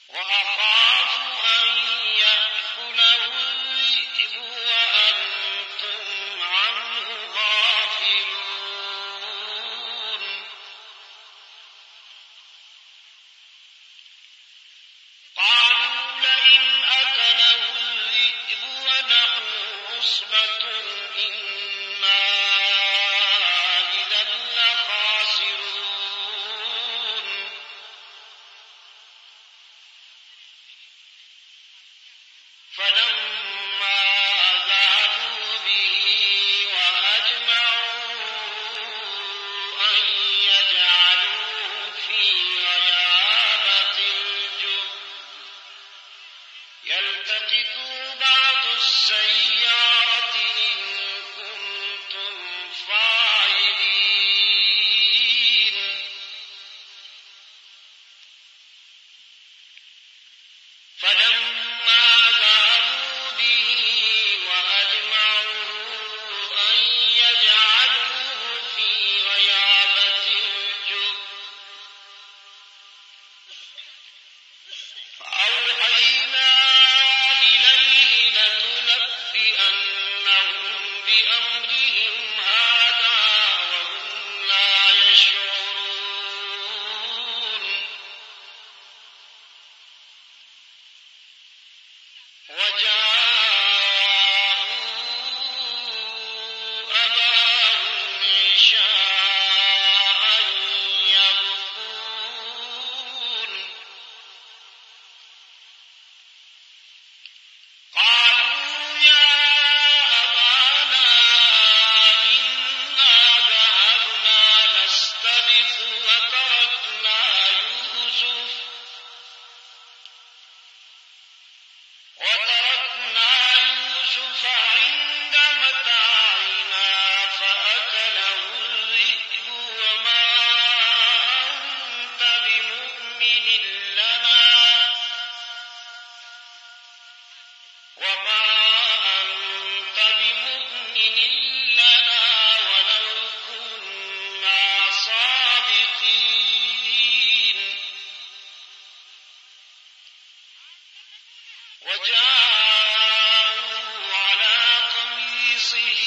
وأخاف أن يأكله الذئب وأنتم عنه غافلون قالوا لئن أكله الذئب ونحن عصبة إنا إذا لخاسرون فلما ذهبوا به وأجمعوا أن يجعلوه في غيابة الجب يلتقطوا بعض السيارة إن كنتم فاعلين فلما ذهبوا به وأجمعوا أن يجعلوه في غيابة الجب فأوحينا إليه لتنبئنهم بأمرهم هذا وهم لا يشعرون وجاءوا أباهم عشاء يبكون قالوا يا أبانا إنا ذهبنا نستبق وتركنا يوسف عند متاعنا فأكله الذئب وما أنت بمؤمن لنا ولو كنا صادقين وجاءوا على قميصه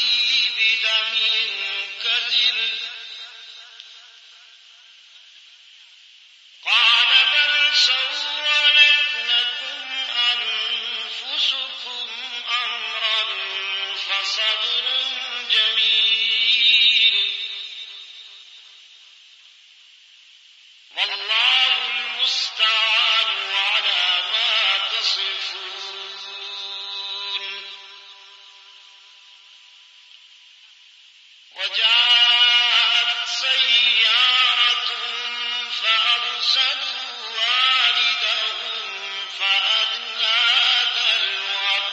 بدم كذب قال بل سولت لكم أنفسكم أمرا فصبر جميل والله المستعان على ما تصفون وجاءت سيارة فأرسلوا واردهم فأدلى دلوه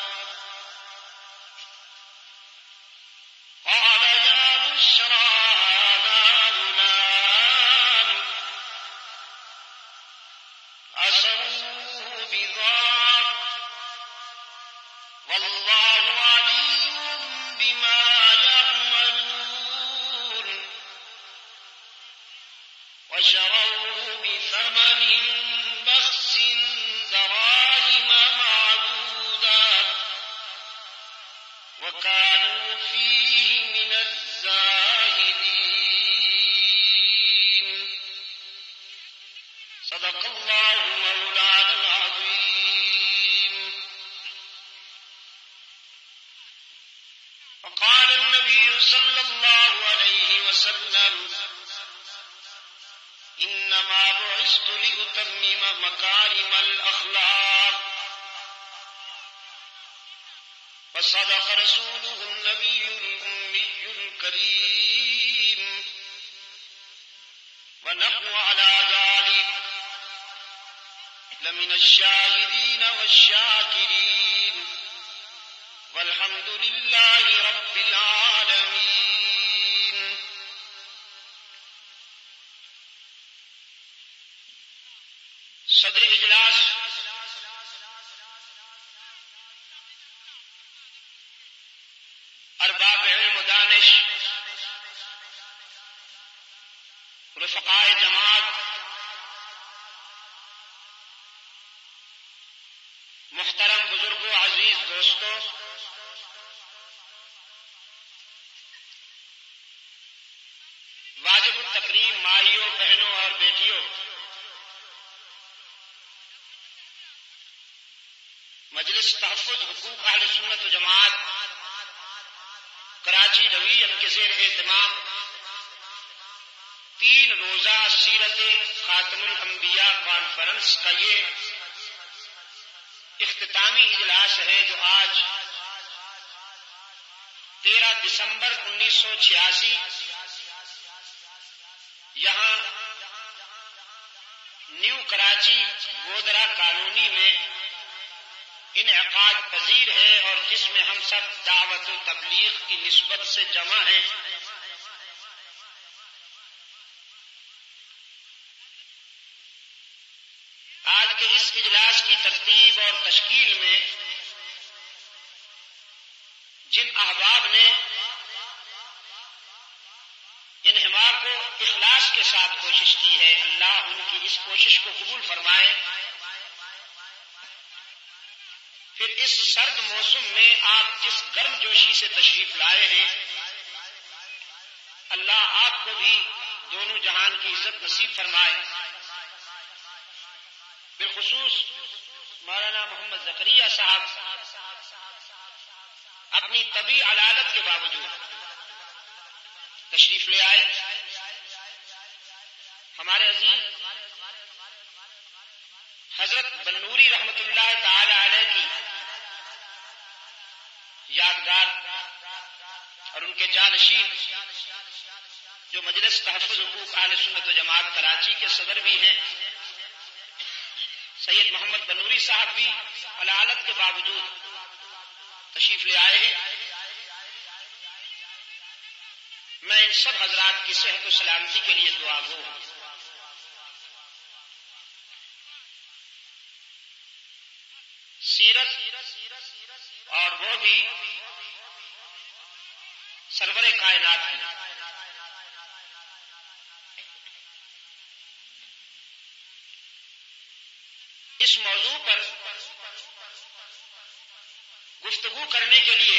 قال يا بشرى هذا غلام أسروه بضاعة والله عليم بما يعملون وشروه بثمن بخس دراهم معدودة وكانوا فيه من الزاهدين صدق الله مولانا العظيم وقال النبي صلى الله عليه وسلم إنما بعثت لأتمم مكارم الأخلاق وصدق رسوله النبي الأمي الكريم ونحن على ذلك لمن الشاهدين والشاكرين والحمد لله رب العالمين صدر اجلاس ارباب علم و دانش رفقائے جماعت محترم بزرگوں، عزیز دوستوں، واجب التکریم مائیوں، بہنوں اور بیٹیوں، مجلس تحفظ حقوق اہل سنت و جماعت کراچی ڈویژن کے زیر اہتمام 3 روزہ سیرت خاتم الانبیاء کانفرنس کا یہ اختتامی اجلاس ہے، جو آج 13 دسمبر 1986 یہاں نیو کراچی گودرا کالونی میں انعقاد پذیر ہے، اور جس میں ہم سب دعوت و تبلیغ کی نسبت سے جمع ہیں۔ آج کے اس اجلاس کی ترتیب اور تشکیل میں جن احباب نے انہماک کو اخلاص کے ساتھ کوشش کی ہے، اللہ ان کی اس کوشش کو قبول فرمائے۔ پھر اس سرد موسم میں آپ جس گرم جوشی سے تشریف لائے ہیں، اللہ آپ کو بھی دونوں جہان کی عزت نصیب فرمائے۔ بالخصوص مولانا محمد زکریا صاحب اپنی طبی علالت کے باوجود تشریف لے آئے۔ ہمارے عزیز حضرت بنوری رحمت اللہ تعالی علیہ کی یادگار اور ان کے جانشین، جو مجلس تحفظ حقوق اہل سنت و جماعت کراچی کے صدر بھی ہیں، سید محمد بنوری صاحب بھی علالت کے باوجود تشریف لے آئے ہیں۔ میں ان سب حضرات کی صحت و سلامتی کے لیے دعا گو ہوں۔ سیرت اور وہ بھی سرور کائنات کی، اس موضوع پر گفتگو کرنے کے لیے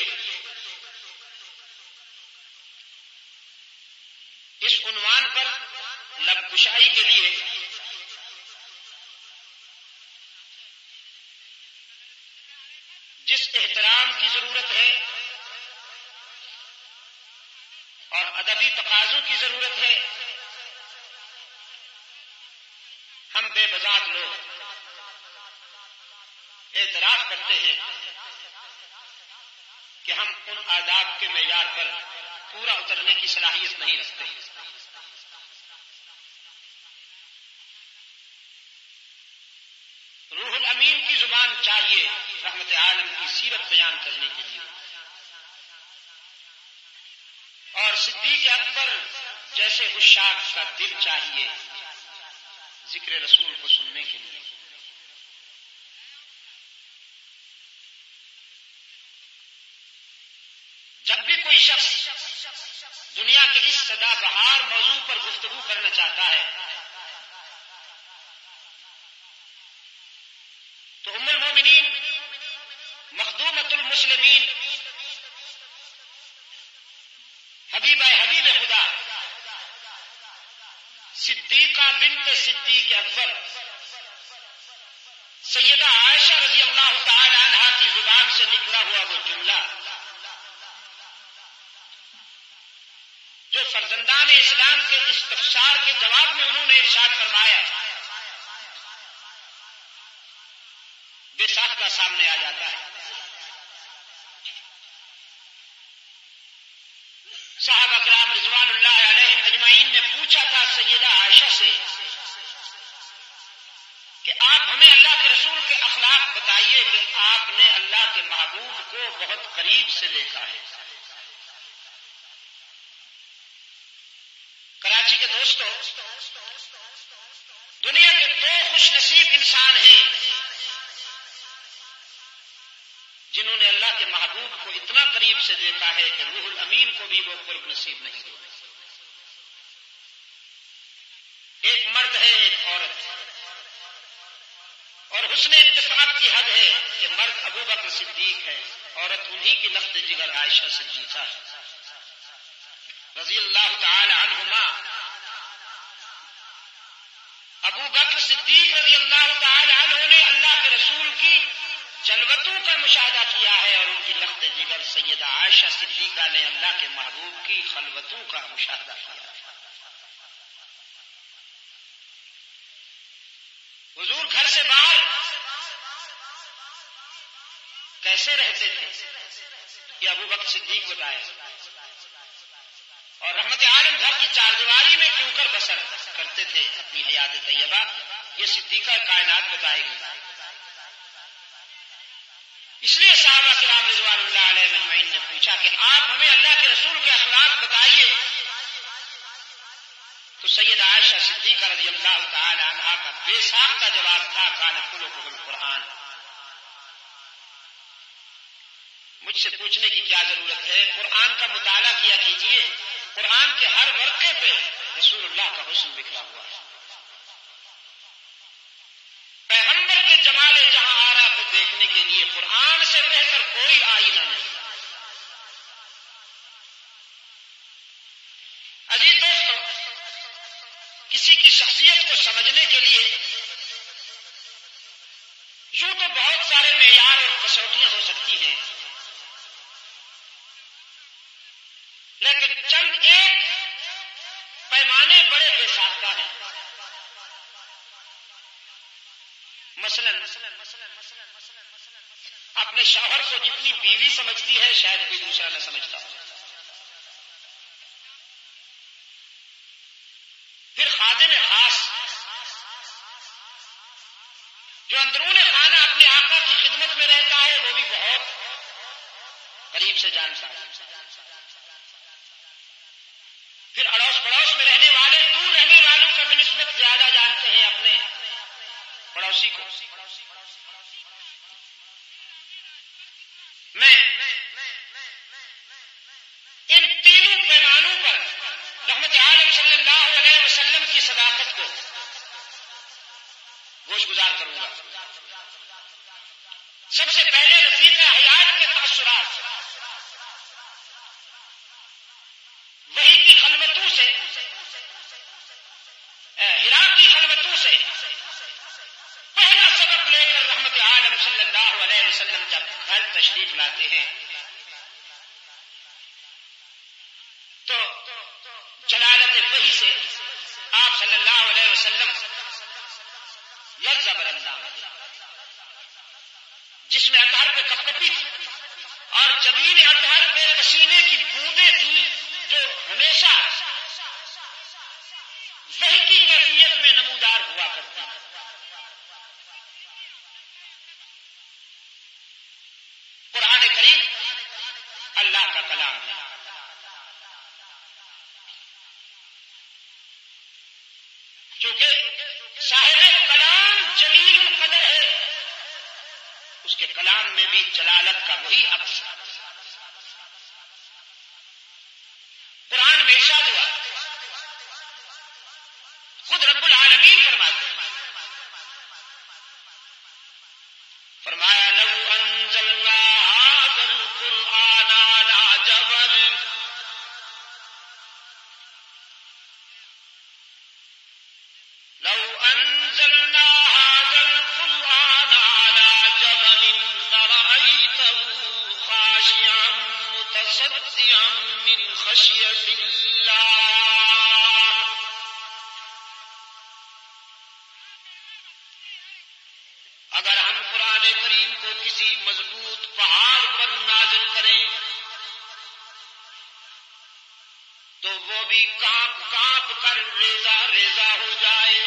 اس عنوان پر لب کشائی کے لیے جس احترام کی ضرورت ہے اور ادبی تقاضوں کی ضرورت ہے، ہم بے بذات لوگ اعتراف کرتے ہیں کہ ہم ان آداب کے معیار پر پورا اترنے کی صلاحیت نہیں رکھتے۔ روح الامین کی زبان چاہیے رحمت عالم کی سیرت بیان کرنے کے لیے، اور صدیق اکبر جیسے عشاق کا دل چاہیے ذکر رسول کو سننے کے لیے۔ جب بھی کوئی شخص دنیا کے اس سدا بہار موضوع پر گفتگو کرنا چاہتا ہے تو ام المومنین مخدومۃ المسلمین حبیبہ حبیب خدا صدیقہ بنت صدیق اکبر سیدہ عائشہ رضی اللہ تعالی عنہا کی زبان سے نکلا ہوا وہ جملہ جو فرزندان اسلام کے استفسار کے جواب میں انہوں نے ارشاد فرمایا، بے ساختہ سامنے آ جاتا ہے۔ صحابہ کرام رضوان اللہ علیہم اجمعین نے پوچھا تھا سیدہ عائشہ سے کہ آپ ہمیں اللہ کے رسول کے اخلاق بتائیے کہ آپ نے اللہ کے محبوب کو بہت قریب سے دیکھا ہے۔ کراچی کے دوستوں، دنیا کے 2 خوش نصیب انسان ہیں جنہوں نے اللہ کے محبوب کو اتنا قریب سے دیکھا ہے کہ روح الامین کو بھی وہ قرب نصیب نہیں ہوا۔ ایک مرد ہے، ایک عورت۔ اور حسن اتفاق کی حد ہے کہ مرد ابو بکر صدیق ہے، عورت انہی کی لخت جگر عائشہ صدیقہ ہے رضی اللہ تعالی عنہما۔ ابو بکر صدیق رضی اللہ تعالی عنہ نے اللہ کے رسول کی جلوتوں کا مشاہدہ کیا ہے، اور ان کی لخت جگر سیدہ عائشہ صدیقہ نے اللہ کے محبوب کی خلوتوں کا مشاہدہ کیا ہے۔ حضور گھر سے باہر کیسے رہتے تھے یہ ابو بکر صدیق بتائے، اور رحمت عالم گھر کی چاردیواری میں کیوں کر بسر کرتے تھے اپنی حیات طیبہ، یہ صدیقہ کائنات بتائے گی۔ اس لیے صحابہ کرام رضوان اللہ علیہ مجمعین نے پوچھا کہ آپ ہمیں اللہ کے رسول کے اخلاق بتائیے، تو سیدہ عائشہ صدیقہ رضی اللہ تعالی عنہا کا بے ساختہ جواب تھا کان خلقہ القرآن۔ مجھ سے پوچھنے کی کیا ضرورت ہے، قرآن کا مطالعہ کیا کیجئے، قرآن کے ہر ورقے پہ رسول اللہ کا حسن بکھرا ہوا ہے۔ پیغمبر کے جمال جہاں آرا کو دیکھنے کے لیے قرآن سے بہتر کوئی آئینہ نہیں۔ عزیز دوستو، کسی کی شخصیت کو سمجھنے کے لیے یوں تو بہت سارے معیار اور کسوٹیاں ہو سکتی ہیں، لیکن چند ایک پیمانے بڑے بے ساختہ ہیں۔ مثلا اپنے شوہر کو جتنی بیوی سمجھتی ہے شاید کوئی دوسرا نہ سمجھتا ہو۔ پھر خادم خاص جو اندرون خانہ اپنے آقا کی خدمت میں رہتا ہے وہ بھی بہت قریب سے جانتا ہے۔ پھر اڑوس پڑوس میں رہنے والے دور رہنے والوں کا بنسبت زیادہ جانتے ہیں اپنے پڑوسی کو۔ میں ان تینوں پیمانوں پر رحمت عالم صلی اللہ علیہ وسلم کی صداقت کو گوش گزار کروں گا۔ سب سے پہلے رفیق حیات کے تاثرات، وحی کی خلوتوں سے، ہرا کی خلوتوں سے پہلا سبق لے کر رحمت عالم صلی اللہ علیہ وسلم جب گھر تشریف لاتے ہیں تو جلالت وحی سے آپ صلی اللہ علیہ وسلم لرزہ براندام ہے، جس میں اطہر پہ کپکپی تھی اور جبین اطہر پہ پسینے کی بوندیں تھیں جو ہمیشہ وحی کی کیفیت میں نمودار ہوا کرتی تھی۔ قرآن کریم اللہ کا کلام ہے، چونکہ صاحب کلام جلیل القدر ہے، اس کے کلام میں بھی جلالت کا وہی عکس ہے۔ قرآن میں ارشاد ہوا، خود رب العالمین فرماتے ہیں، فرمایا لو انزلنا هذا القرآن على جبل لو انزلنا هذا القرآن على جبل لرأيته خاشعا متصدعا من خشية الله۔ اگر ہم قرآن کریم کو کسی مضبوط پہاڑ پر نازل کریں تو وہ بھی کانپ کانپ کر ریزہ ریزہ ہو جائے۔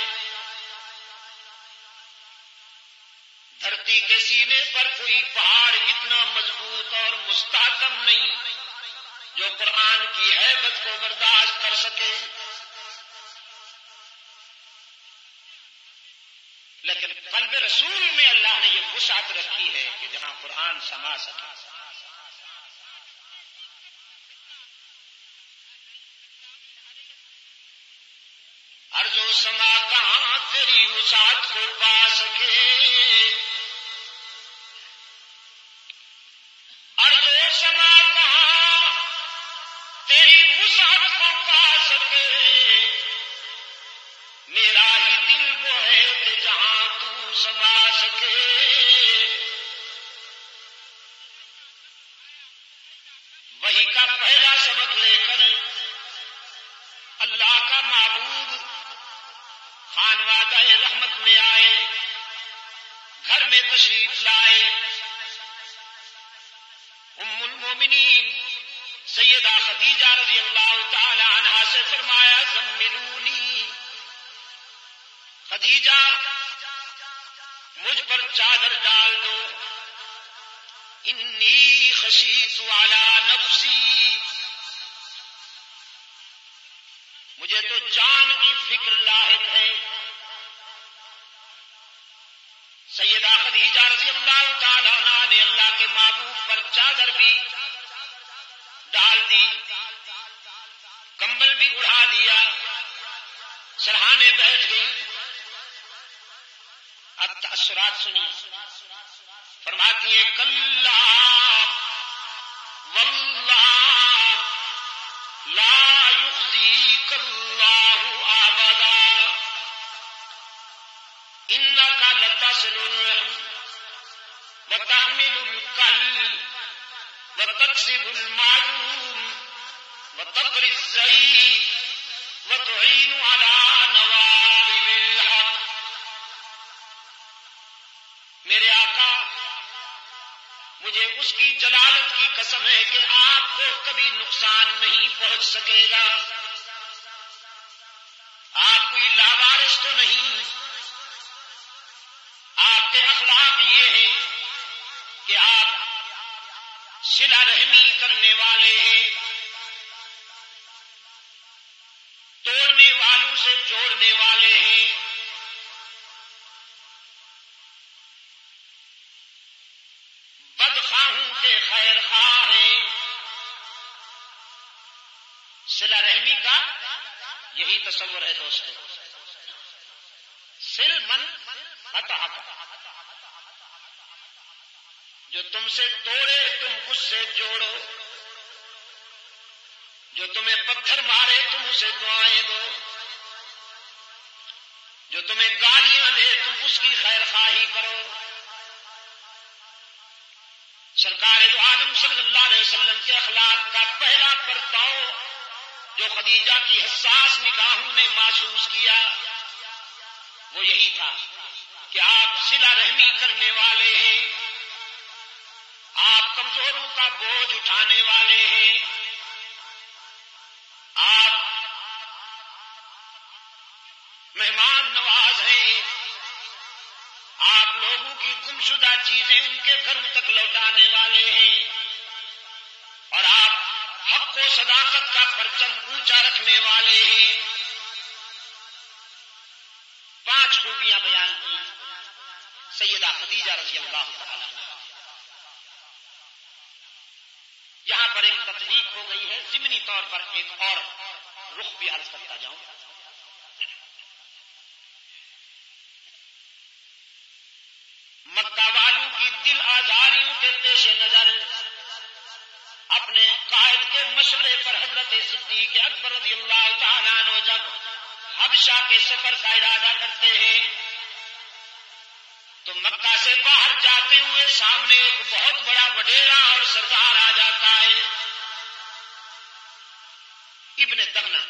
دھرتی کے سینے پر کوئی پہاڑ اتنا مضبوط اور مستحکم نہیں جو قرآن کی ہیبت کو برداشت کر سکے، لیکن قلب رسول میں اللہ نے یہ وسعت رکھی ہے کہ جہاں قرآن سما سکے۔ ارض و سما کہاں تیری وسعت کو پا سکے، سما سکے. وحی کا پہلا سبق لے کر اللہ کا معبود خانوادہ رحمت میں آئے، گھر میں تشریف لائے. ام المومنین سیدہ خدیجہ رضی اللہ تعالی عنہا سے فرمایا زملونی، خدیجہ مجھ پر چادر ڈال دو، انی خشیت علی نفسی، مجھے تو جان کی فکر لاحق ہے. سیدہ خدیجہ رضی اللہ تعالی عنہا نے اللہ کے محبوب پر چادر بھی ڈال دی، کمبل بھی اڑا دیا، سرہانے بیٹھ گئی. اب تاثرات سنی، فرماتی ہے کلا واللہ لا یخزیک اللہ ابدا انک لتصل الرحم وتحمل الکل وتکسب المعدوم وتقری الضیف وتعین علی نوائب الحق. میرے آقا مجھے اس کی جلالت کی قسم ہے کہ آپ کو کبھی نقصان نہیں پہنچ سکے گا. آپ کوئی لاوارث تو نہیں. آپ کے اخلاق یہ ہیں کہ آپ صلہ رحمی کرنے والے ہیں، توڑنے والوں سے جوڑنے والے ہیں. بدخواہوں کے خیر خواہ ہیں. صلہ رحمی کا یہی تصور ہے دوستو. سل من قطع کا، جو تم سے توڑے تم اس سے جوڑو، جو تمہیں پتھر مارے تم اسے دعائیں دو، جو تمہیں گالیاں دے تم اس کی خیر خواہی کرو. سرکار دو عالم صلی اللہ علیہ وسلم کے اخلاق کا پہلا پرتاؤ جو خدیجہ کی حساس نگاہوں نے محسوس کیا وہ یہی تھا کہ آپ صلہ رحمی کرنے والے ہیں، آپ کمزوروں کا بوجھ اٹھانے والے ہیں، آپ مہمان نواز ہیں، آپ لوگوں کی گمشدہ چیزیں ان کے گھروں تک لوٹانے والے ہیں، اور آپ حق و صداقت کا پرچم اونچا رکھنے والے ہیں. 5 خوبیاں بیان کی سیدہ خدیجہ رضی اللہ تعالی عنہا. یہاں پر ایک تطبیق ہو گئی ہے، ضمنی طور پر ایک اور رخ بھی عرض کرتا جاؤں. مکہ والوں کی دل آزاریوں کے پیش نظر اپنے قائد کے مشورے پر حضرت صدیق اکبر رضی اللہ تعالیٰ عنہ جب حبشہ کے سفر کا ارادہ کرتے ہیں تو مکہ سے باہر جاتے ہوئے سامنے ایک بہت بڑا وڈیرا اور سردار آ جاتا ہے. ابن دغنہ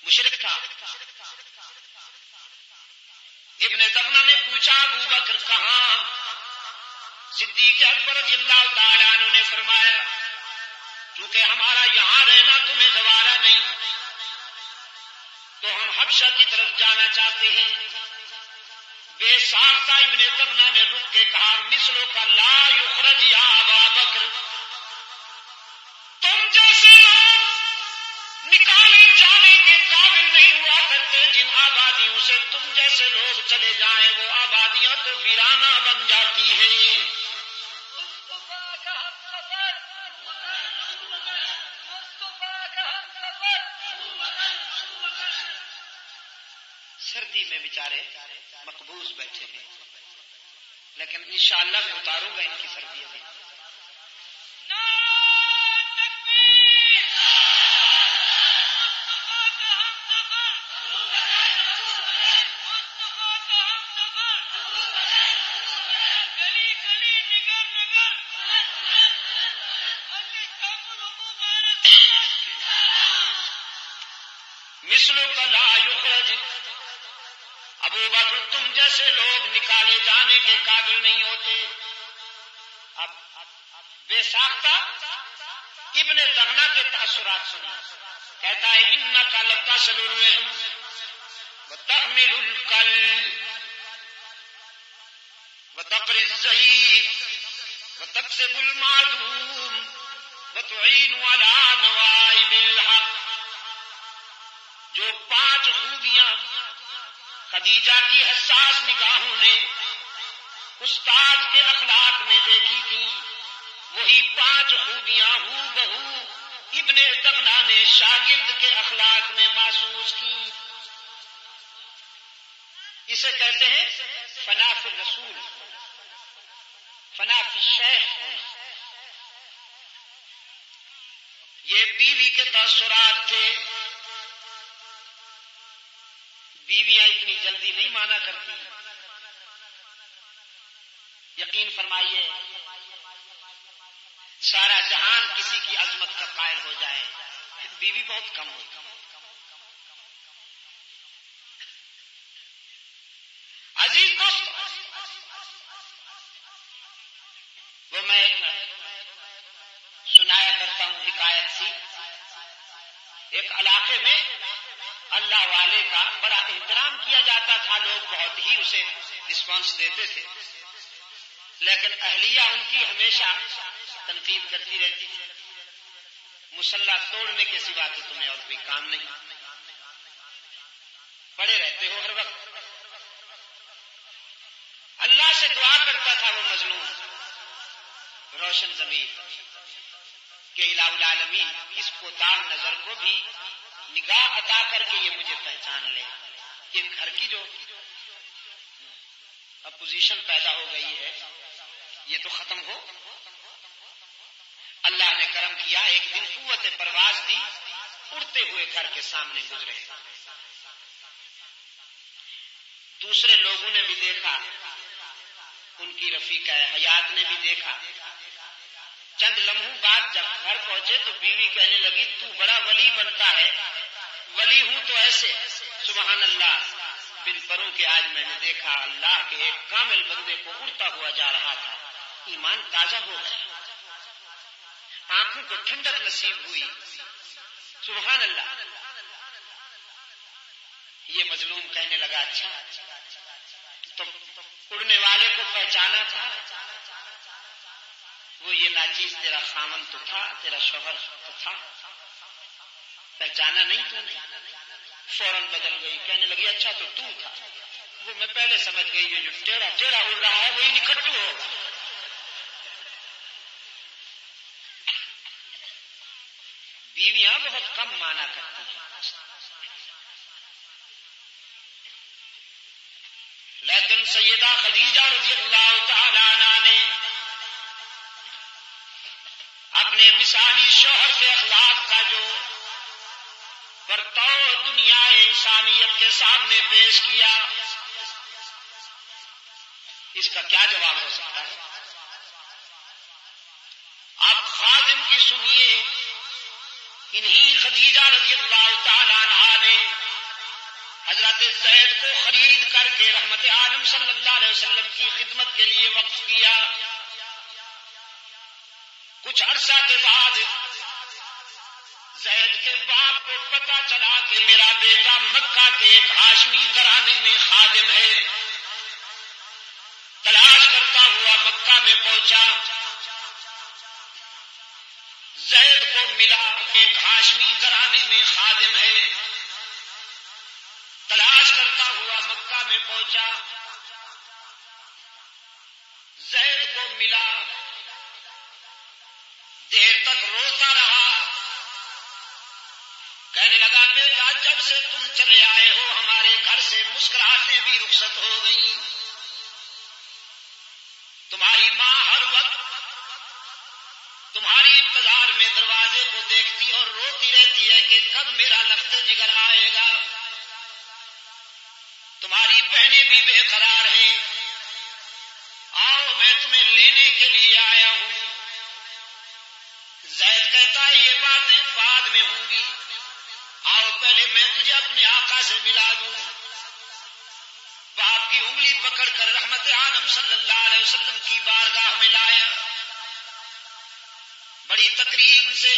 مشرک تھا. ابن دغنہ نے پوچھا ابو بکر کہاں؟ صدیق اکبر رضی اللہ تعالیٰ عنہ نے فرمایا کیونکہ ہمارا یہاں رہنا تمہیں گوارا نہیں تو ہم حبشہ کی طرف جانا چاہتے ہیں. بے ساختہ ابن دغنہ نے رک کے کہا مثلوں کا لا یخرج یا ابا بکر، تم جیسے لوگ نکالے جانے کے قابل نہیں ہوا کرتے. جن آبادیوں سے تم جیسے لوگ چلے جائیں وہ آبادیاں تو ویرانہ بن جاتی ہیں. سردی میں بیچارے مقبوض بیٹھے ہیں، لیکن انشاءاللہ میں اتاروں گا ان کی سردی ابھی. مثلک لا یخرج، ابو بکر تم جیسے لوگ نکالے جانے کے قابل نہیں ہوتے. اب بے ساختہ ابن دغنا کے تاثرات سنی. کہتا ہے انک لتصل الرحم وتحمل الکل وتقری الضعیف وتکسب المعدوم وتعین علی نوائب الحق. جو 5 خوبیاں خدیجہ کی حساس نگاہوں نے استاد کے اخلاق میں دیکھی تھی، وہی 5 خوبیاں ہو بہو ابن دغنا نے شاگرد کے اخلاق میں محسوس کی. اسے کہتے ہیں فنا فی الرسول، فنا فی الشیخ ہونا. یہ بیوی کے تاثرات تھے. بیویاں اتنی جلدی نہیں مانا کرتی. یقین فرمائیے سارا جہان کسی کی عظمت کا قائل ہو جائے، بیوی بہت کم ہوتی. عزیز دوست، وہ میں ایک سنایا کرتا ہوں حکایت سی. ایک علاقے میں اللہ والے کا بڑا احترام کیا جاتا تھا، لوگ بہت ہی اسے رسپانس دیتے تھے، لیکن اہلیہ ان کی ہمیشہ تنقید کرتی رہتی تھی. مسلح توڑنے کے سوا تو تمہیں اور کوئی کام نہیں، پڑے رہتے ہو ہر وقت. اللہ سے دعا کرتا تھا وہ مظلوم روشن ضمیر کہ الہ العالمین اس کوتاہ نظر کو بھی نگاہ عطا کر کے یہ مجھے پہچان لے. کہ گھر کی جو اپوزیشن پیدا ہو گئی ہے یہ تو ختم ہو. اللہ نے کرم کیا، ایک دن قوت پرواز دی، اڑتے ہوئے گھر کے سامنے گزرے. دوسرے لوگوں نے بھی دیکھا، ان کی رفیقہ حیات نے بھی دیکھا. چند لمحوں بعد جب گھر پہنچے تو بیوی کہنے لگی تو بڑا ولی بنتا ہے. ولی ہوں تو ایسے، سبحان اللہ، بن پروں کے آج میں نے دیکھا اللہ کے ایک کامل بندے کو اڑتا ہوا جا رہا تھا. ایمان تازہ ہو گیا، آنکھوں کو ٹھنڈک نصیب ہوئی. سبحان اللہ. یہ مظلوم کہنے لگا اچھا تو اڑنے والے کو پہچانا تھا؟ وہ یہ ناچیز تیرا خامن تو تھا، تیرا شوہر تو تھا، پہچانا نہیں تو نہیں. فوراً بدل گئی، کہنے لگی اچھا تو تھا. وہ میں پہلے سمجھ گئی یہ جو ٹیڑھا ٹیڑھا اڑ رہا ہے وہی نکھٹو ہوگا. بیویاں بہت کم مانا کرتی ہیں، لیکن سیدہ خدیجہ رضی اللہ تعالی عنہا نے اپنے مثالی شوہر کے اخلاق کا جو پرتو دنیا انسانیت کے سامنے پیش کیا، اس کا کیا جواب ہو سکتا ہے؟ آپ خادم کی سنیے. انہی خدیجہ رضی اللہ تعالی عنہا نے حضرت زید کو خرید کر کے رحمت عالم صلی اللہ علیہ وسلم کی خدمت کے لیے وقف کیا. کچھ عرصہ کے بعد زید کے باپ کو پتا چلا کہ میرا بیٹا مکہ کے ایک ہاشمی گھرانے میں خادم ہے. تلاش کرتا ہوا مکہ میں پہنچا، زید کو ملا ایک ہاشمی گھرانے میں خادم ہے. تلاش کرتا ہوا مکہ میں پہنچا، زید کو ملا، دیر تک روتا رہا. کہنے لگا بیٹا جب سے تم چلے آئے ہو ہمارے گھر سے مسکراہٹیں بھی رخصت ہو گئیں. تمہاری ماں ہر وقت تمہاری انتظار میں دروازے کو دیکھتی اور روتی رہتی ہے کہ کب میرا لخت جگر آئے گا. تمہاری بہنیں بھی بے قرار ہیں، آؤ میں تمہیں لینے کے لیے آیا ہوں. زید کہتا ہے یہ باتیں بعد میں ہوں گی، آؤ پہلے میں تجھے اپنے آقا سے ملا دوں. باپ کی انگلی پکڑ کر رحمت عالم صلی اللہ علیہ وسلم کی بارگاہ میں لایا. بڑی تکریم سے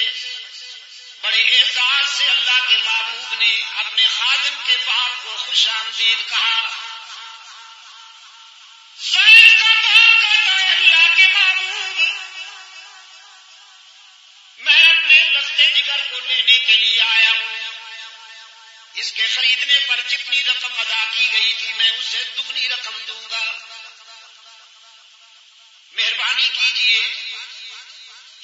بڑے اعزاز سے اللہ کے محبوب نے اپنے خادم کے باپ کو خوش آمدید کہا. زید کا باپ کہتا ہے اللہ کے محبوب میں اپنے لخت جگر کو لینے کے لیے آیا ہوں. اس کے خریدنے پر جتنی رقم ادا کی گئی تھی میں اسے دگنی رقم دوں گا. مہربانی کیجئے.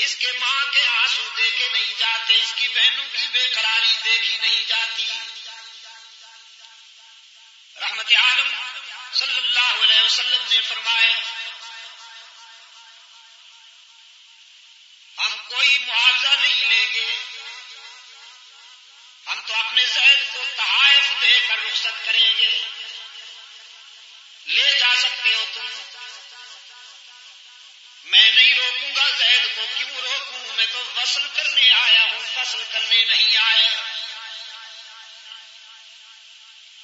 اس کے ماں کے آنسو دیکھے نہیں جاتے, اس کی بہنوں کی بے قراری دیکھی نہیں جاتی. رحمت عالم صلی اللہ علیہ وسلم نے فرمایا ہم کوئی معاوضہ نہیں لیں گے, ہم تو اپنے زید کو تحائف دے کر رخصت کریں گے. لے جا سکتے ہو تم, میں نہیں روکوں گا زید کو. کیوں روکوں, میں تو وصل کرنے آیا ہوں, فصل کرنے نہیں آیا.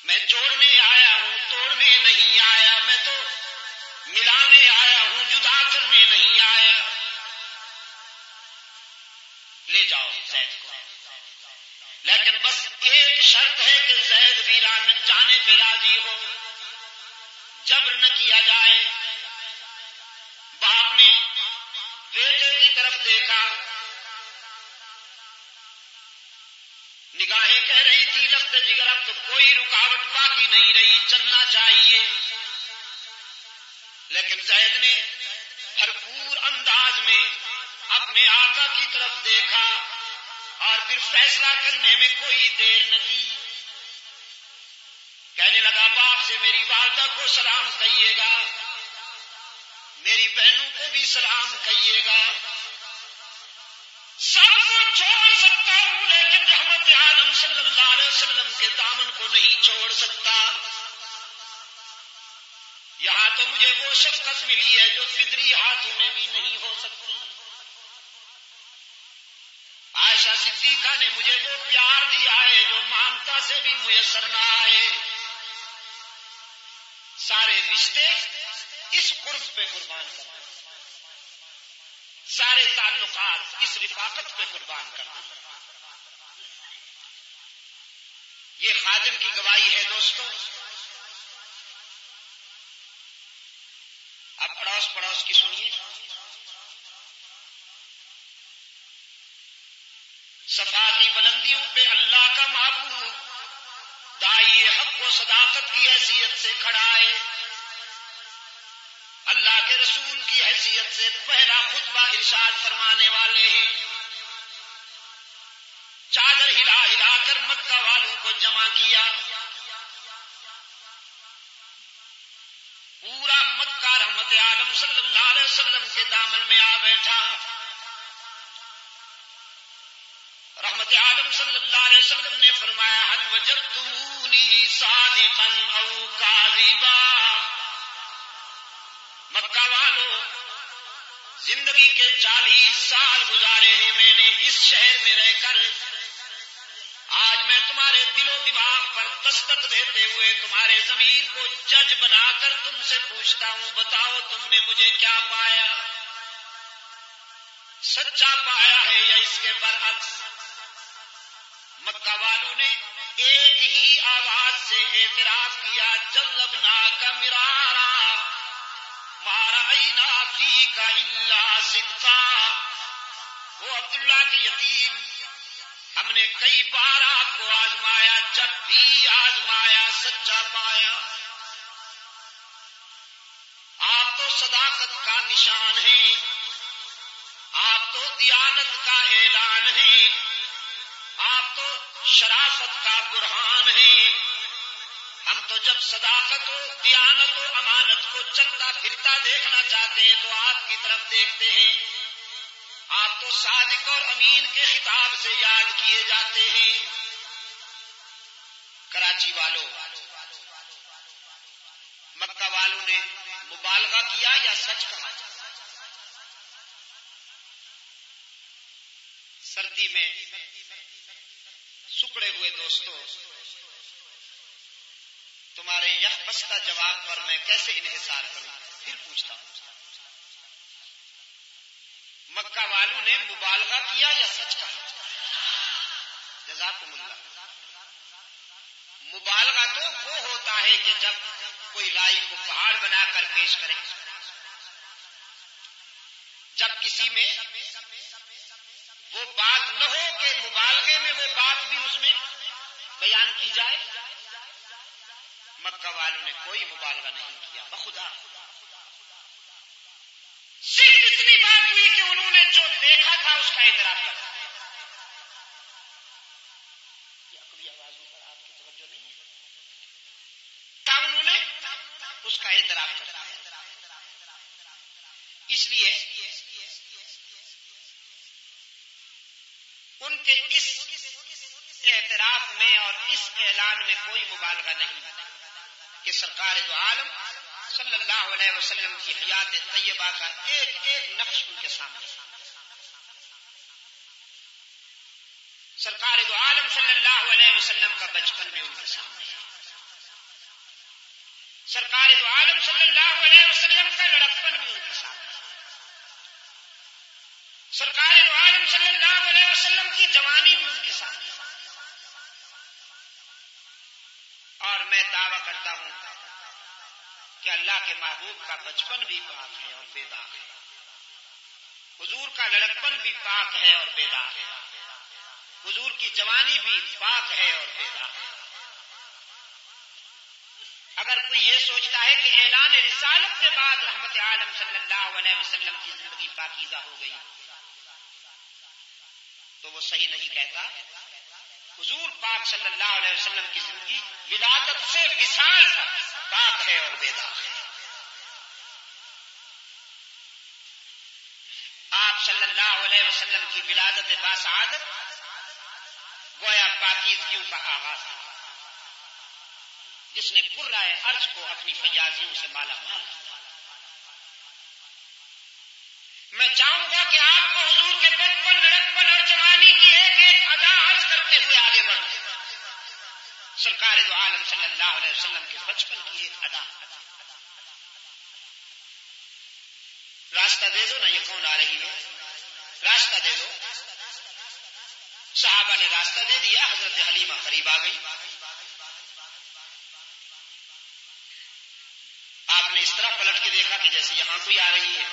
میں جوڑنے آیا ہوں, توڑنے نہیں آیا. میں تو ملانے آیا ہوں, جدا کرنے نہیں آیا. لے جاؤ زید کو, لیکن بس ایک شرط ہے کہ زید بھی جانے پہ راضی ہو, جبر نہ کیا جائے. باپ نے بیٹے کی طرف دیکھا, نگاہیں کہہ رہی تھی لخت جگر اب تو کوئی رکاوٹ باقی نہیں رہی, چلنا چاہیے. لیکن زید نے بھرپور انداز میں اپنے آقا کی طرف دیکھا اور پھر فیصلہ کرنے میں کوئی دیر نہ کی. کہنے لگا باپ سے میری والدہ کو سلام کہیے گا, میری بہنوں کو بھی سلام کہیے گا. سب کو چھوڑ سکتا ہوں لیکن رحمت عالم صلی اللہ علیہ وسلم کے دامن کو نہیں چھوڑ سکتا. یہاں تو مجھے وہ شفقت ملی ہے جو فدری ہاتھوں میں بھی نہیں ہو سکتی. عائشہ صدیقہ نے مجھے وہ پیار دیا ہے جو مامتا سے بھی میسر نہ آئے. سارے رشتے اس قرب پہ قربان کر دیں, سارے تعلقات اس رفاقت پہ قربان کر دیں. یہ خادم کی گواہی ہے دوستوں. اب پڑوس پڑوس کی سنیے. صفا کی بلندیوں پہ اللہ کا محبوب دائی حق و صداقت کی حیثیت سے کھڑا ہے. اللہ کے رسول کی حیثیت سے پہلا خطبہ ارشاد فرمانے والے ہیں. چادر ہلا ہلا کر مکہ والوں کو جمع کیا. پورا مکہ رحمت عالم صلی اللہ علیہ وسلم کے دامن میں آ بیٹھا. رحمت عالم صلی اللہ علیہ وسلم نے فرمایا هل وجدتمونی صادقا او کاذبا. مکہ والو زندگی کے 40 سال گزارے ہیں میں نے اس شہر میں رہ کر. آج میں تمہارے دل و دماغ پر دستک دیتے ہوئے تمہارے ضمیر کو جج بنا کر تم سے پوچھتا ہوں, بتاؤ تم نے مجھے کیا پایا, سچا پایا ہے یا اس کے برعکس. مکہ والوں نے ایک ہی آواز سے اعتراف کیا, جربناک مرارا ما رأینا فیک الا صدقا. وہ عبداللہ کے یتیم, ہم نے کئی بار آپ کو آزمایا, جب بھی آزمایا سچا پایا. آپ تو صداقت کا نشان ہیں, آپ تو دیانت کا اعلان ہیں, آپ تو شرافت کا برہان ہیں. ہم تو جب صداقت و دیانت و امانت کو چلتا پھرتا دیکھنا چاہتے ہیں تو آپ کی طرف دیکھتے ہیں. آپ تو صادق اور امین کے خطاب سے یاد کیے جاتے ہیں. کراچی والوں, مکہ والوں نے مبالغہ کیا یا سچ کہا؟ سردی میں سکڑے ہوئے دوستو، تمہارے یک بستہ جواب پر میں کیسے انحصار کروں؟ پھر پوچھتا ہوں، مکہ والوں نے مبالغہ کیا یا سچ کہا؟ جزاکم اللہ۔ مبالغہ تو وہ ہوتا ہے کہ جب کوئی رائی کو پہاڑ بنا کر پیش کرے، جب کسی میں وہ بات نہ ہو کہ مبالغے میں وہ بات بھی اس میں بیان کی جائے۔ مکہ والوں نے کوئی مبالغہ نہیں کیا، بخدا صرف اتنی بات ہوئی کہ انہوں نے جو دیکھا تھا اس کا اعتراف کر دیا۔ یہ آوازوں پر آپ کی توجہ نہیں ہے؟ انہوں نے اس کا اعتراف کر دیا۔ اس لیے ان کے اس اعتراف میں اور اس اعلان میں کوئی مبالغہ نہیں کہ سرکار دو عالم صلی اللہ علیہ وسلم کی حیات طیبہ کا ایک ایک نقش ان کے سامنے، سرکار دو عالم صلی اللہ علیہ وسلم کا بچپن بھی ان کے سامنے، سرکار دو عالم صلی اللہ علیہ وسلم کا لڑکپن بھی ان کے سامنے، سرکار دو عالم صلی اللہ علیہ وسلم کی جوانی بھی ان کے سامنے۔ اور میں دعویٰ کرتا ہوں کہ اللہ کے محبوب کا بچپن بھی پاک ہے اور بے داغ ہے، حضور کا لڑکپن بھی پاک ہے اور بے داغ ہے، حضور کی جوانی بھی پاک ہے اور بے داغ ہے۔ اگر کوئی یہ سوچتا ہے کہ اعلان رسالت کے بعد رحمت عالم صلی اللہ علیہ وسلم کی زندگی پاکیزہ ہو گئی تو وہ صحیح نہیں کہتا۔ حضور پاک صلی اللہ علیہ وسلم کی زندگی ولادت سے وصال تک پاک ہے اور بے داغ ہے۔ آپ صلی اللہ علیہ وسلم کی ولادت باسعادت گویا پاکیزگیوں کا آغاز تھا، جس نے قرائے ارض کو اپنی فیاضیوں سے مالا مال کیا۔ میں چاہوں گا کہ آپ کو حضور کے بچپن، لڑکپن اور جوانی کی ایک ایک ادا عرض کرتے ہوئے آگے بڑھوں۔ سرکار دو عالم صلی اللہ علیہ وسلم کے بچپن کی ایک ادا۔ راستہ دے دو نا، یہ کون آ رہی ہے؟ راستہ دے دو۔ صحابہ نے راستہ دے دیا، حضرت حلیمہ قریب آ گئی۔ آپ نے اس طرح پلٹ کے دیکھا کہ جیسے یہاں کوئی آ رہی ہے۔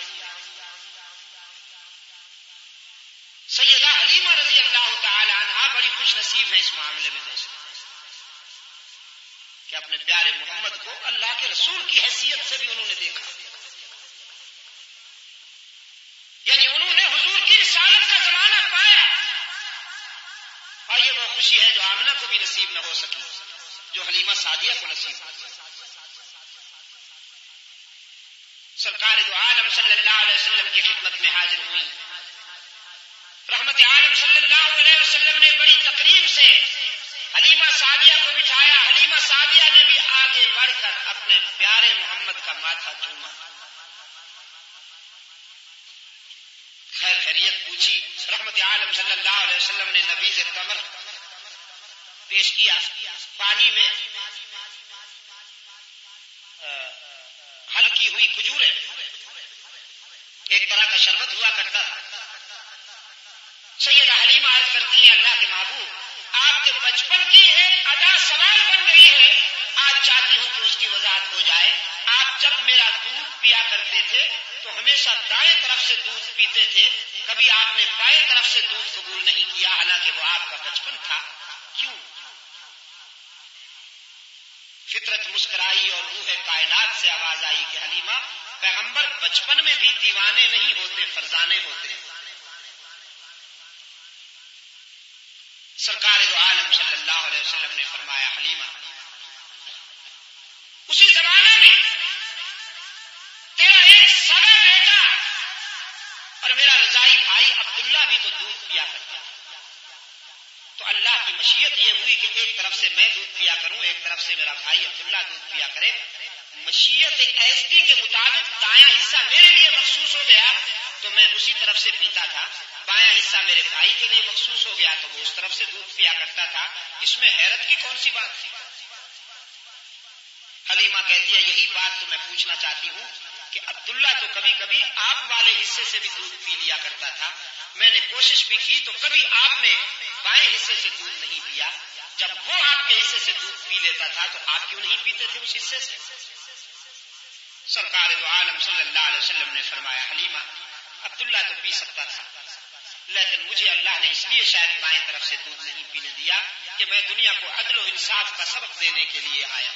سیدہ حلیمہ رضی اللہ تعالی عنہا بڑی خوش نصیب ہیں اس معاملے میں دوستو کہ اپنے پیارے محمد کو اللہ کے رسول کی حیثیت سے بھی انہوں نے دیکھا، یعنی انہوں نے حضور کی رسالت کا زمانہ پایا۔ اور یہ وہ خوشی ہے جو آمنہ کو بھی نصیب نہ ہو سکی، جو حلیمہ سعدیہ کو نصیب ہو۔ سرکار دو عالم صلی اللہ علیہ وسلم کی خدمت میں حاضر ہوئی۔ رحمت عالم صلی اللہ علیہ وسلم نے بڑی تقریب سے حلیمہ سعدیہ کو بٹھایا۔ حلیمہ سعدیہ نے بھی آگے بڑھ کر اپنے پیارے محمد کا ماتھا چوما، خیر خیریت پوچھی۔ رحمت عالم صلی اللہ علیہ وسلم نے نبیذ تمر پیش کیا، پانی میں ہلکی ہوئی کھجوریں، ایک طرح کا شربت ہوا کرتا تھا۔ سیدہ حلیمہ عرض کرتی ہیں اللہ کے محبوب، آپ کے بچپن کی ایک ادا سوال بن گئی ہے، آج چاہتی ہوں کہ اس کی وضاحت ہو جائے۔ آپ جب میرا دودھ پیا کرتے تھے تو ہمیشہ دائیں طرف سے دودھ پیتے تھے، کبھی آپ نے بائیں طرف سے دودھ قبول نہیں کیا، حالانکہ وہ آپ کا بچپن تھا، کیوں؟ فطرت مسکرائی اور روح کائنات سے آواز آئی کہ حلیمہ، پیغمبر بچپن میں بھی دیوانے نہیں ہوتے، فرزانے ہوتے ہیں۔ سرکار دو عالم صلی اللہ علیہ وسلم نے فرمایا حلیمہ، اسی زمانے میں تیرا ایک سگا بیٹا اور میرا رضائی بھائی عبداللہ بھی تو دودھ پیا کرتا، تو اللہ کی مشیت یہ ہوئی کہ ایک طرف سے میں دودھ پیا کروں، ایک طرف سے میرا بھائی عبداللہ دودھ پیا کرے۔ مشیت ایزدی کے مطابق دایاں حصہ میرے لیے مخصوص ہو گیا تو میں اسی طرف سے پیتا تھا، بایاں حصہ میرے بھائی کے لیے مخصوص ہو گیا تو وہ اس طرف سے دودھ پیا کرتا تھا، اس میں حیرت کی کون سی بات تھی؟ حلیمہ کہتی ہے یہی بات تو میں پوچھنا چاہتی ہوں کہ عبداللہ تو کبھی کبھی آپ والے حصے سے بھی دودھ پی لیا کرتا تھا، میں نے کوشش بھی کی تو کبھی آپ نے بائیں حصے سے دودھ نہیں پیا، جب وہ آپ کے حصے سے دودھ پی لیتا تھا تو آپ کیوں نہیں پیتے تھے اس حصے سے؟ سرکار دو عالم صلی اللہ علیہ وسلم نے فرمایا حلیمہ عبداللہ تو پی سکتا تھا، لیکن مجھے اللہ نے اس لیے شاید بائیں طرف سے دودھ نہیں پینے دیا کہ میں دنیا کو عدل و انصاف کا سبق دینے کے لیے آیا۔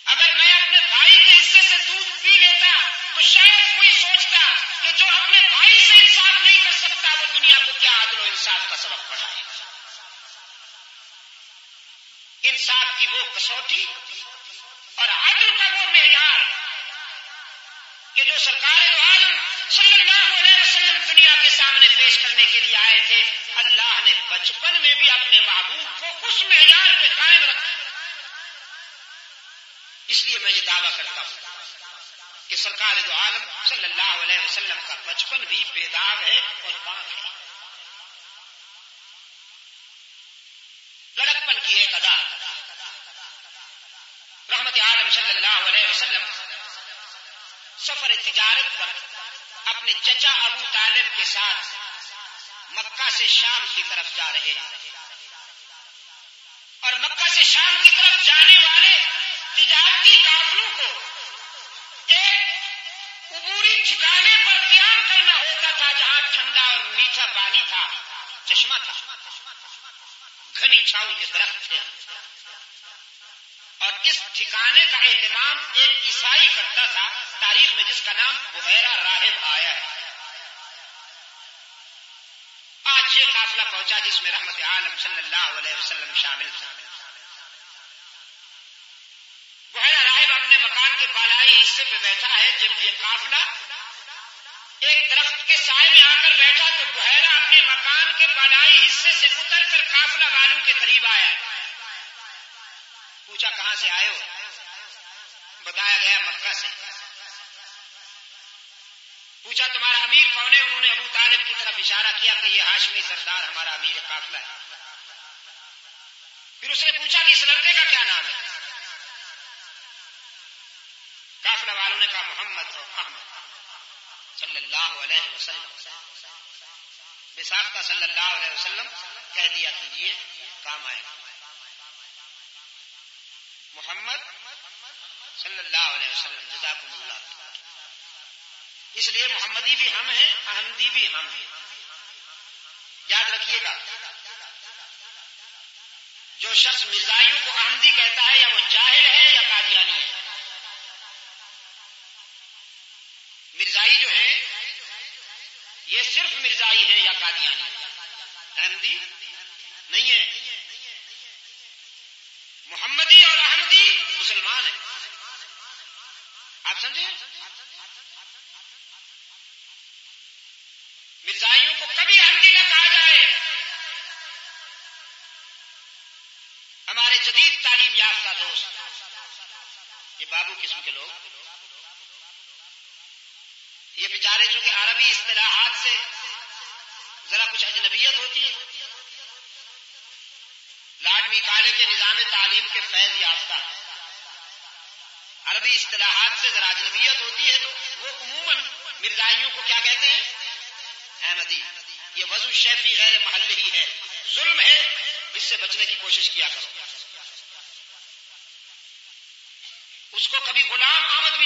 اگر میں اپنے بھائی کے حصے سے دودھ پی لیتا تو شاید کوئی سوچتا کہ جو اپنے بھائی سے انصاف نہیں کر سکتا وہ دنیا کو کیا عدل و انصاف کا سبق پڑھائے۔ انصاف کی وہ کسوٹی اور عدل کا وہ معیار کہ جو سرکار دو عالم صلی اللہ علیہ وسلم دنیا کے سامنے پیش کرنے کے لیے آئے تھے، اللہ نے بچپن میں بھی اپنے محبوب کو اس معیار پہ قائم رکھا۔ اس لیے میں یہ دعویٰ کرتا ہوں کہ سرکار دو عالم صلی اللہ علیہ وسلم کا بچپن بھی بے داغ ہے اور پاک ہے۔ لڑکپن کی ایک ادا، رحمت عالم صلی اللہ علیہ وسلم سفر تجارت پر اپنے چچا ابو طالب کے ساتھ مکہ سے شام کی طرف جا رہے ہیں، اور مکہ سے شام کی طرف جانے والے تجارتی قافلوں کو ایک عبوری ٹھکانے پر قیام کرنا ہوتا تھا جہاں ٹھنڈا اور میٹھا پانی تھا، چشمہ تھا، گھنی چھاؤں کے درخت تھے، اور اس ٹھکانے کا اہتمام ایک عیسائی کرتا تھا تاریخ میں جس کا نام بحیرہ راہب آیا ہے۔ آج یہ قافلہ پہنچا جس میں رحمت عالم صلی اللہ علیہ وسلم شامل تھا۔ بحیرہ راہب اپنے مکان کے بالائی حصے پہ بیٹھا ہے، جب یہ قافلہ ایک درخت کے سائے میں آ کر بیٹھا تو بحیرہ اپنے مکان کے بالائی حصے سے اتر کر قافلہ والوں کے قریب آیا، پوچھا کہاں سے آئے ہو؟ بتایا گیا مکہ سے۔ پوچھا تمہارا امیر کون ہے؟ انہوں نے ابو طالب کی طرف اشارہ کیا کہ یہ ہاشمی سردار ہمارا امیر قافلہ ہے۔ پھر اس نے پوچھا کہ اس لڑکے کا کیا نام ہے؟ قافلہ والوں نے کہا محمد اور احمد صلی اللہ علیہ وسلم۔ بساختہ صلی اللہ علیہ وسلم کہہ دیا کیجیے کام آئے گا۔ محمد صلی اللہ علیہ وسلم، جزاکم اللہ۔ اس لیے محمدی بھی ہم ہیں، احمدی بھی ہم ہیں، یاد رکھیے گا۔ جو شخص مرزائیوں کو احمدی کہتا ہے یا وہ جاہل ہے یا قادیانی ہے۔ مرزائی جو ہیں یہ صرف مرزائی ہیں یا قادیانی ہیں، احمدی نہیں ہے۔ محمدی اور احمدی مسلمان ہیں، آپ سمجھے؟ مرزائیوں کو کبھی احمدی نہ کہا جائے۔ ہمارے جدید تعلیم یافتہ دوست، یہ بابو قسم کے لوگ، یہ بیچارے چونکہ عربی اصطلاحات سے ذرا کچھ اجنبیت ہوتی ہے، لارڈ میکالے کے نظام تعلیم کے فیض یافتہ، عربی اصطلاحات سے ذرا اجنبیت ہوتی ہے تو وہ عموماً مرزائیوں کو کیا کہتے ہیں؟ احمدی۔ یہ وضع شیفی غیر محل ہی ہے، ظلم ہے، اس سے بچنے کی کوشش کیا کرو۔ اس کو کبھی غلام احمد بھی